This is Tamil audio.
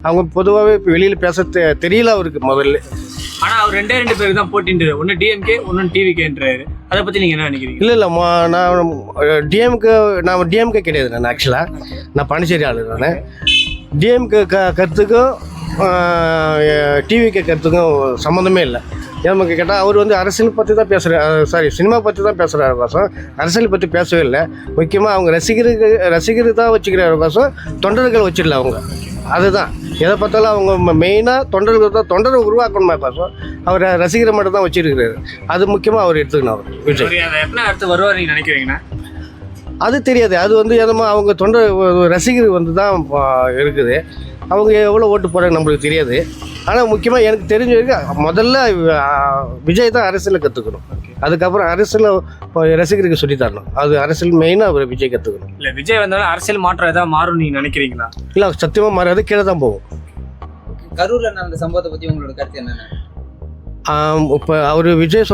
அவங்க பொதுவாகவே இப்போ வெளியில் பேச தெரியல அவருக்கு முதல்ல. ஆனால் அவர் ரெண்டு பேருக்கு தான் போட்டின்றாரு. ஒன்று டிஎம்கே, ஒன்று டிவிகேன்றாரு. அதை பற்றி நீங்கள் என்ன நினைக்கிறீங்க? இல்லை நான் டிஎம்கே கிடையாது. நான் ஆக்சுவலாக நான் பாண்டிச்சேரி ஆளு. நான் டிஎம்கே கருத்துக்கும் டிவிகே கருத்துக்கும் சம்மந்தமே இல்லை. ஏன்னு கேட்டால் அவர் வந்து அரசியல் பற்றி தான் பேசுகிறார், சினிமா பற்றி தான் பேசுகிற அவகாசம், அரசியல் பற்றி பேசவே இல்லை. முக்கியமாக அவங்க ரசிகர் தான் வச்சுக்கிற அவகாசம், தொண்டர்கள் வச்சிடல அவங்க. அதுதான் எதை பார்த்தாலும் அவங்க மெயினாக தொண்டர்கள் தான், தொண்டரை உருவாக்கணுமா அவகாசம், அவர் ரசிகரை மட்டும் தான் வச்சுருக்கிறாரு. அது முக்கியமாக அவர் எடுத்துக்கணும். அவர் விஜய் எப்படின்னா அடுத்து வருவார் நீங்கள் நினைக்கிறீங்கன்னா? அது தெரியாது. அது வந்து எதமா அவங்க ரசிகர் வந்து தான் இருக்குது. அவங்க எவ்வளோ ஓட்டு போகிறாங்க நம்மளுக்கு தெரியாது. ஆனால் முக்கியமாக எனக்கு தெரிஞ்ச வரைக்கும் முதல்ல விஜய் தான் அரசியலை கற்றுக்கணும். அதுக்கப்புறம் அரசியல் ரசிகருக்கு சொல்லித்தரணும். அது அரசியல் மெயினாக அவர் விஜய் கற்றுக்கணும். இல்லை விஜய் வந்தாலும் அரசியல் மாற்றம் ஏதாவது மாறும் நீங்கள் நினைக்கிறீங்களா? இல்லை சத்தியமாக மாறாது, கீழே தான் போகும். கரூரில் நடந்த சம்பவத்தை பற்றி உங்களோட கருத்து என்னென்ன? இப்போ அவர் விஜய்